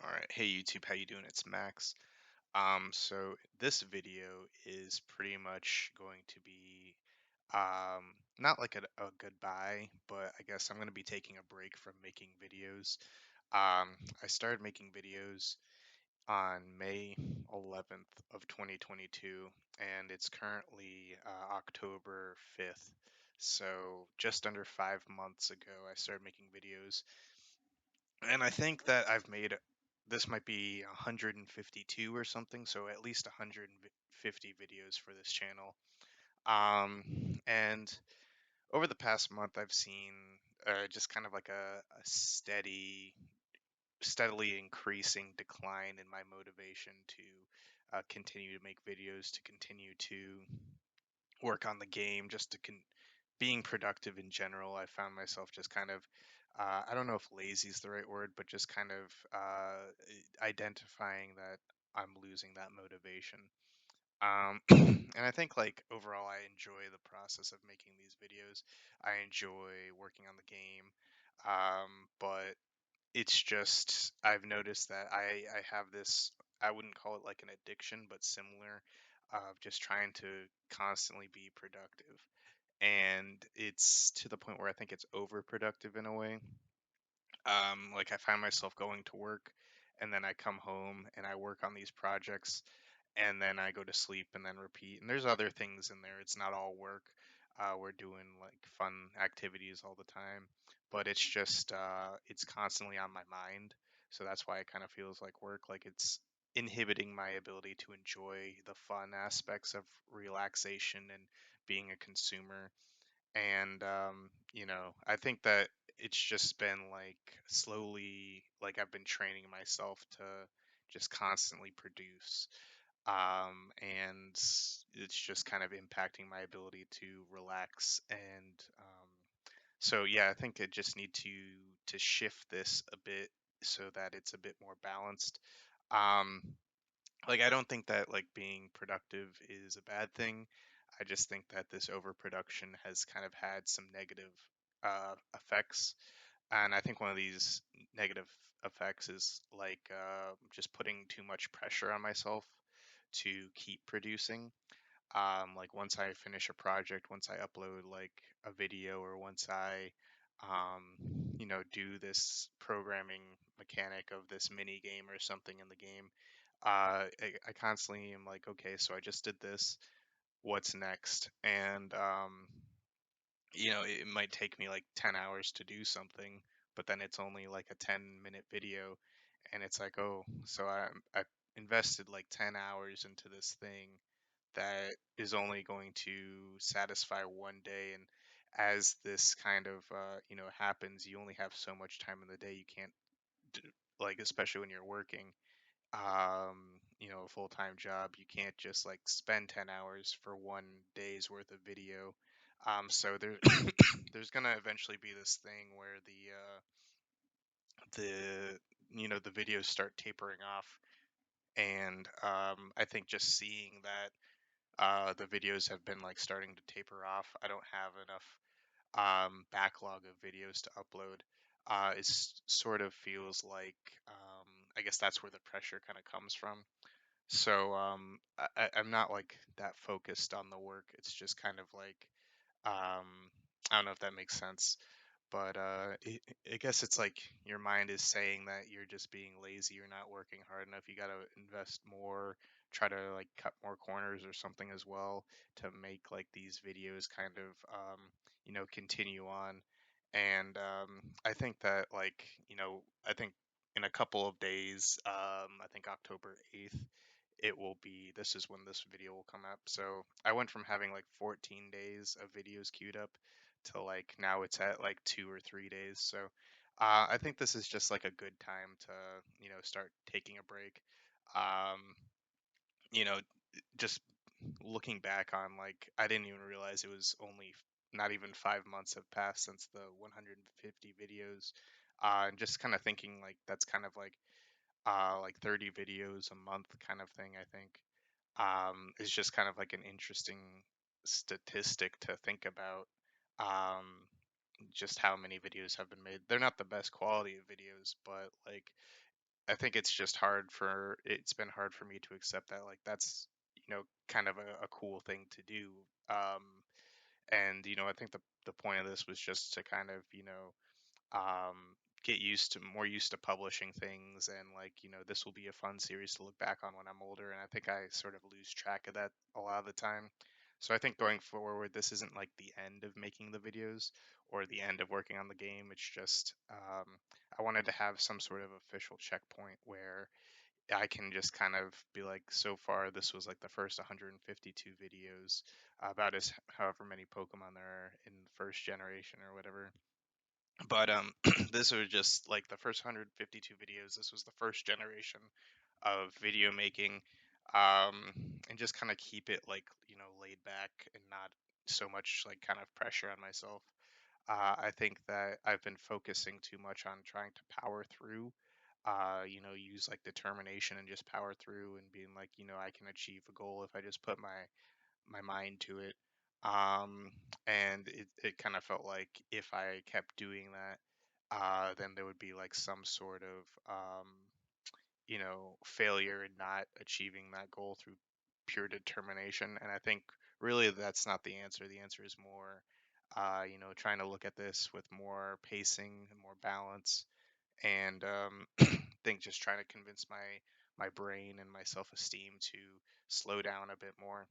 All right, hey YouTube, how you doing? It's Max. So this video is pretty much going to be not like a goodbye, but I guess I'm going to be taking a break from making videos. I started making videos on May 11th of 2022, and it's currently October 5th. So just under 5 months ago, I started making videos, and I think that I've made this might be 152 or something, so at least 150 videos for this channel. And over the past month, I've seen just kind of like a steadily increasing decline in my motivation to continue to make videos, to continue to work on the game, just to being productive in general. I found myself just kind of, I don't know if lazy is the right word, but just kind of identifying that I'm losing that motivation. And I think like overall, I enjoy the process of making these videos. I enjoy working on the game, but it's just I've noticed that I have this. I wouldn't call it like an addiction, but similar of just trying to constantly be productive, and it's to the point where I think it's overproductive in a way. Like I find myself going to work, and then I come home and I work on these projects, and then I go to sleep and then repeat. And there's other things in there. It's not all work. We're doing like fun activities all the time, but it's just it's constantly on my mind. So that's why it kind of feels like work. Like it's inhibiting my ability to enjoy the fun aspects of relaxation and being a consumer. And I think that it's just been like slowly, like I've been training myself to just constantly produce, and it's just kind of impacting my ability to relax. And so yeah, I think I just need to shift this a bit so that it's a bit more balanced. um like I don't think that like being productive is a bad thing. I just think that this overproduction has kind of had some negative effects, and I think one of these negative effects is like just putting too much pressure on myself to keep producing. Like once I finish a project, once I upload like a video, or once I do this programming mechanic of this mini game or something in the game, I constantly am like, okay, so I just did this. What's next? And it might take me like 10 hours to do something, but then it's only like a 10-minute video, and it's like, oh, so I invested like 10 hours into this thing that is only going to satisfy one day. And as this kind of happens, you only have so much time in the day. You can't do, like, especially when you're working a full-time job, you can't just like spend 10 hours for one day's worth of video. So there there's gonna eventually be this thing where the videos start tapering off. And I think just seeing that the videos have been like starting to taper off, I don't have enough backlog of videos to upload. Sort of feels like, I guess that's where the pressure kind of comes from. So I'm not like that focused on the work. It's just kind of like, I don't know if that makes sense, but I guess it's like your mind is saying that you're just being lazy, you're not working hard enough, you got to invest more, try to like cut more corners or something as well, to make like these videos kind of continue on. And I think that like I think in a couple of days, I think October 8th, this is when this video will come up. So I went from having like 14 days of videos queued up to like now it's at like 2 or 3 days. So I think this is just like a good time to start taking a break. Um, you know, just looking back on, like, I didn't even realize it was only not even 5 months have passed since the 150 videos. And just kind of thinking like that's kind of like 30 videos a month kind of thing, I think. Is just kind of like an interesting statistic to think about. Um, just how many videos have been made. They're not the best quality of videos, but like I think it's been hard for me to accept that like that's kind of a cool thing to do. Um, and I think the point of this was just to kind of get more used to publishing things, and like this will be a fun series to look back on when I'm older. And I think I sort of lose track of that a lot of the time. So I think going forward, this isn't like the end of making the videos or the end of working on the game. It's just I wanted to have some sort of official checkpoint where I can just kind of be like, so far this was like the first 152 videos, about as however many Pokemon there are in the first generation or whatever. But this was just like the first 152 videos. This was the first generation of video making, and just kind of keep it like laid back and not so much like kind of pressure on myself. I think that I've been focusing too much on trying to power through. Use like determination and just power through and being like, I can achieve a goal if I just put my mind to it. Um, and it kind of felt like if I kept doing that, then there would be like some sort of failure in not achieving that goal through pure determination. And I think really that's not the answer. The answer is more, trying to look at this with more pacing and more balance, and think just trying to convince my brain and my self-esteem to slow down a bit more,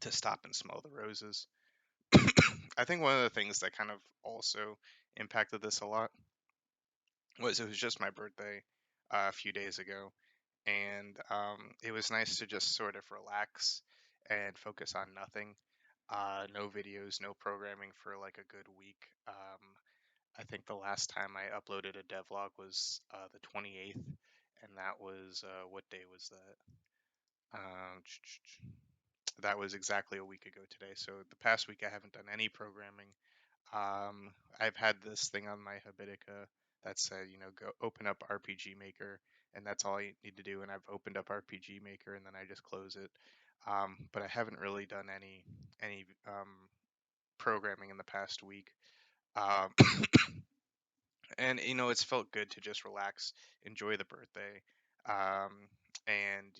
to stop and smell the roses. I think one of the things that kind of also impacted this a lot was it was just my birthday a few days ago, and it was nice to just sort of relax and focus on nothing. No videos, no programming for like a good week. I think the last time I uploaded a devlog was the 28th, and that was what day was that? That was exactly a week ago today. So the past week I haven't done any programming. I've had this thing on my Habitica that said, go open up RPG Maker, and that's all you need to do. And I've opened up RPG Maker, and then I just close it. But I haven't really done any programming in the past week. Um, and it's felt good to just relax, enjoy the birthday, and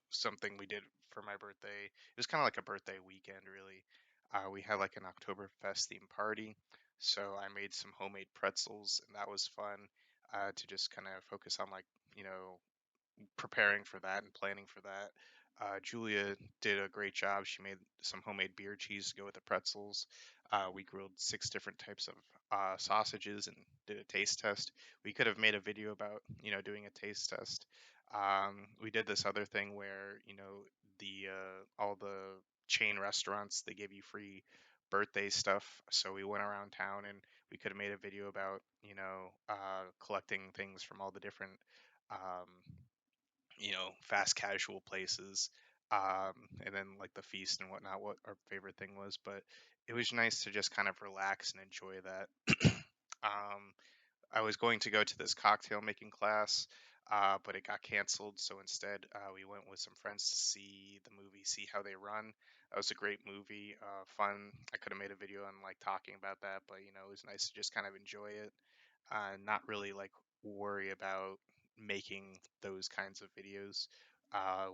something we did for my birthday. It was kind of like a birthday weekend, really. We had like an Oktoberfest themed party, so I made some homemade pretzels, and that was fun. To just kind of focus on like preparing for that and planning for that. Julia did a great job. She made some homemade beer cheese to go with the pretzels. We grilled 6 different types of sausages and did a taste test. We could have made a video about, doing a taste test. We did this other thing where, the all the chain restaurants, they give you free birthday stuff. So we went around town and we could have made a video about, collecting things from all the different um, fast casual places, and then like the feast and whatnot, what our favorite thing was. But it was nice to just kind of relax and enjoy that. um, I was going to go to this cocktail making class, but it got canceled. So instead, we went with some friends to see the movie, See How They Run. That was a great movie, fun. I could have made a video on like talking about that, but it was nice to just kind of enjoy it, not really like worry about making those kinds of videos. Uh,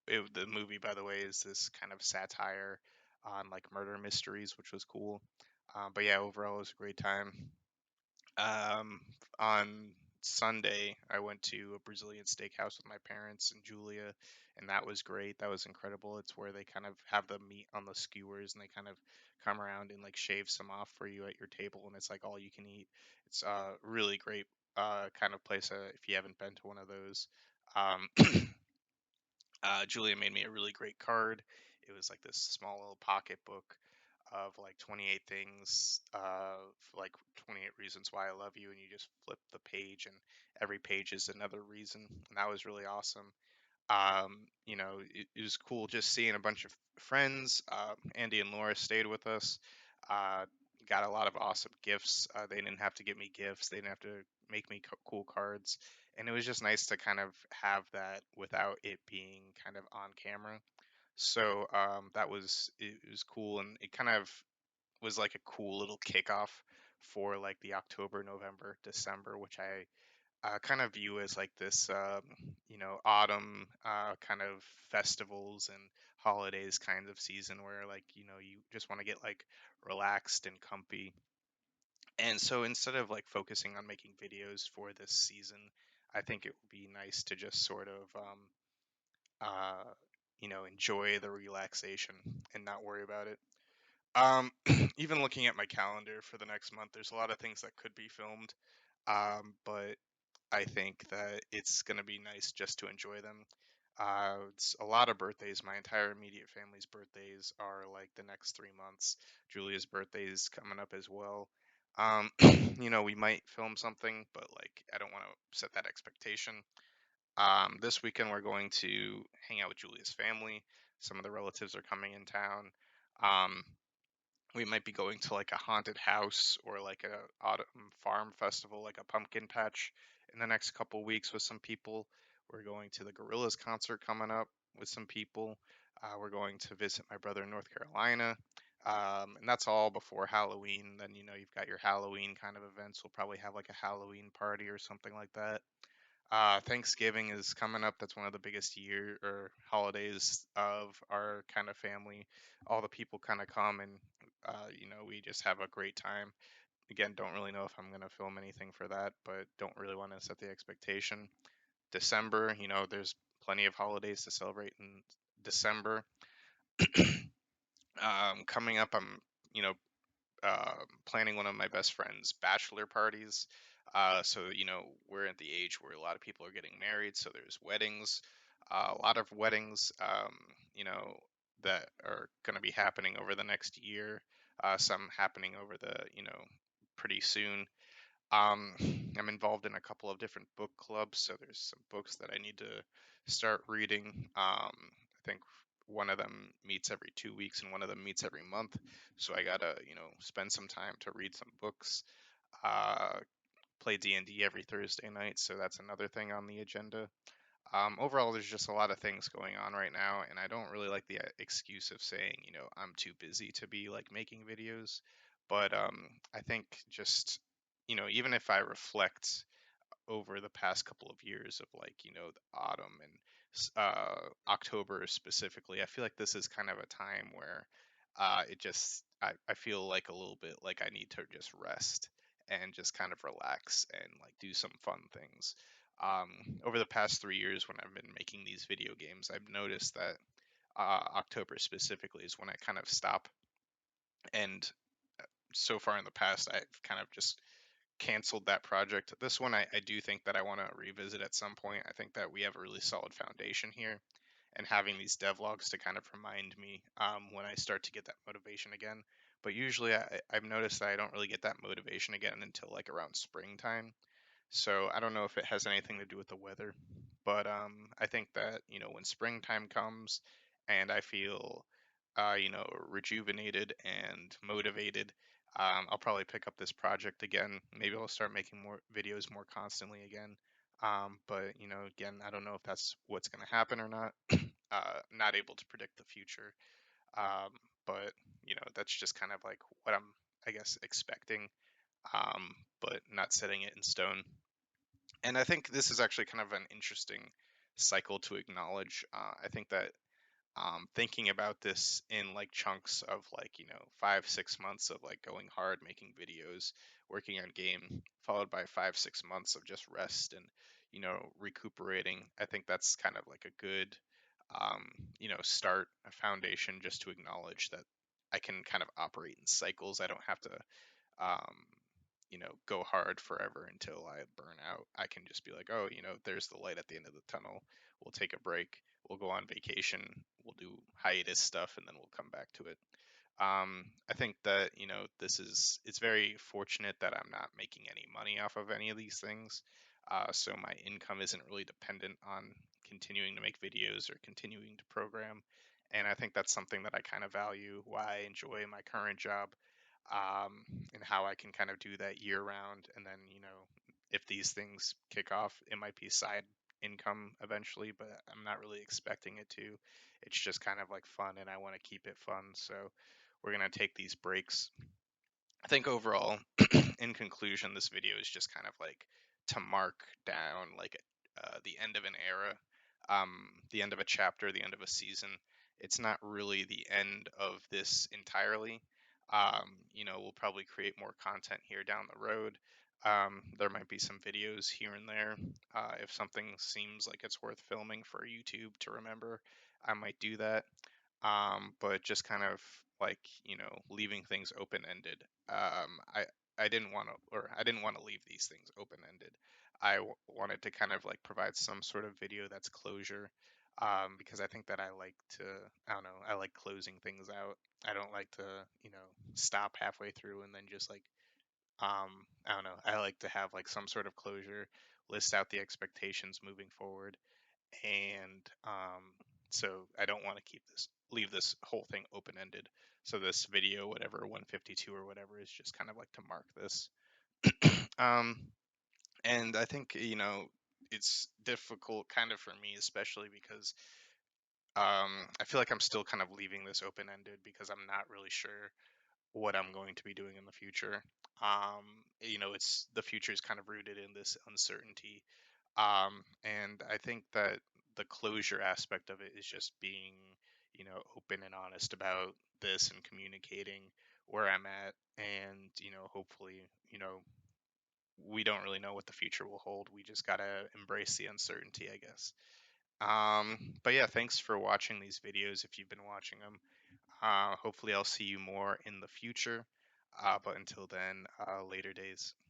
the movie, by the way, is this kind of satire on like murder mysteries, which was cool. But yeah, overall, it was a great time. Um, on Sunday, I went to a Brazilian steakhouse with my parents and Julia, and that was great. That was incredible. It's where they kind of have the meat on the skewers, and they kind of come around and like shave some off for you at your table, and it's like all you can eat. It's really great kind of place if you haven't been to one of those. Um, Julia made me a really great card. It was like this small little pocket book of like 28 things, like 28 reasons why I love you, and you just flip the page, and every page is another reason, and that was really awesome. It was cool just seeing a bunch of friends. Andy and Laura stayed with us. Uh, got a lot of awesome gifts. They didn't have to get me gifts. They didn't have to make me cool cards, and it was just nice to kind of have that without it being kind of on camera. So it was cool, and it kind of was like a cool little kickoff for like the October, November, December, which kind of view as like this, autumn kind of festivals and holidays kind of season where like, you just want to get like relaxed and comfy. And so instead of like focusing on making videos for this season, I think it would be nice to just sort of, enjoy the relaxation and not worry about it. Even looking at my calendar for the next month, there's a lot of things that could be filmed. But I think that it's going to be nice just to enjoy them. It's a lot of birthdays. My entire immediate family's birthdays are like the next 3 months. Julia's birthday is coming up as well. We might film something, but like I don't want to set that expectation. This weekend we're going to hang out with Julia's family. Some of the relatives are coming in town. Um, we might be going to like a haunted house or like a autumn farm festival, like a pumpkin patch in the next couple weeks with some people. We're going to the Gorillaz concert coming up with some people. We're going to visit my brother in North Carolina. And that's all before Halloween. Then, you've got your Halloween kind of events. We'll probably have like a Halloween party or something like that. Thanksgiving is coming up. That's one of the biggest year or holidays of our kind of family. All the people kind of come and we just have a great time. Again, don't really know if I'm gonna film anything for that, but don't really want to set the expectation. December, there's plenty of holidays to celebrate in December. Coming up, I'm you know planning one of my best friend's bachelor parties. So, we're at the age where a lot of people are getting married. So there's weddings, a lot of weddings, that are going to be happening over the next year. Some happening over pretty soon. Um, I'm involved in a couple of different book clubs, so there's some books that I need to start reading. I think one of them meets every 2 weeks and one of them meets every month, so I gotta, spend some time to read some books. Uh, Play D&D every Thursday night, so that's another thing on the agenda. Overall, there's just a lot of things going on right now, and I don't really like the excuse of saying, I'm too busy to be like making videos. But I think just, even if I reflect over the past couple of years of like, the autumn and October specifically, I feel like this is kind of a time where I feel like a little bit like I need to just rest and just kind of relax and like do some fun things. Over the past 3 years, when I've been making these video games, I've noticed that October specifically is when I kind of stop. And so far in the past, I've kind of just canceled that project. This one, I do think that I want to revisit at some point. I think that we have a really solid foundation here, and having these devlogs to kind of remind me when I start to get that motivation again. But usually, I've noticed that I don't really get that motivation again until like around springtime. So I don't know if it has anything to do with the weather, but I think that when springtime comes and I feel rejuvenated and motivated, I'll probably pick up this project again. Maybe I'll start making more videos more constantly again. But again, I don't know if that's what's going to happen or not. Not able to predict the future. Um, but that's just kind of like what I'm, I guess, expecting. But not setting it in stone. And I think this is actually kind of an interesting cycle to acknowledge. I think that thinking about this in like chunks of like 5 6 months of like going hard making videos, working on game, followed by 5 6 months of just rest and recuperating. I think that's kind of like a good start, a foundation, just to acknowledge that I can kind of operate in cycles. I don't have to um, go hard forever until I burn out. I can just be like, oh, there's the light at the end of the tunnel. We'll take a break. We'll go on vacation. We'll do hiatus stuff, and then we'll come back to it. I think that it's very fortunate that I'm not making any money off of any of these things. So my income isn't really dependent on continuing to make videos or continuing to program. And I think that's something that I kind of value, why I enjoy my current job, and how I can kind of do that year round. And then, if these things kick off, it might be side income eventually, but I'm not really expecting it to. It's just kind of like fun, and I want to keep it fun. So we're going to take these breaks. I think overall, in conclusion, this video is just kind of like to mark down like the end of an era, the end of a chapter, the end of a season. It's not really the end of this entirely. We'll probably create more content here down the road. There might be some videos here and there. If something seems like it's worth filming for YouTube to remember, I might do that. But just kind of like, leaving things open ended. I didn't want to, or I didn't want to leave these things open ended. Wanted to kind of like provide some sort of video that's closure, because I think that I like to, I don't know, I like closing things out. I don't like to, stop halfway through and then just like, I don't know, I like to have like some sort of closure, list out the expectations moving forward, and so I don't want to leave this whole thing open ended. So this video, whatever 152 or whatever, is just kind of like to mark this. um, and I think it's difficult kind of for me, especially because I feel like I'm still kind of leaving this open ended because I'm not really sure what I'm going to be doing in the future. It's the future is kind of rooted in this uncertainty, and I think that the closure aspect of it is just being, open and honest about this and communicating where I'm at. And, hopefully, we don't really know what the future will hold. We just got to embrace the uncertainty, I guess. But yeah, thanks for watching these videos if you've been watching them. Hopefully, I'll see you more in the future. But until then, later days.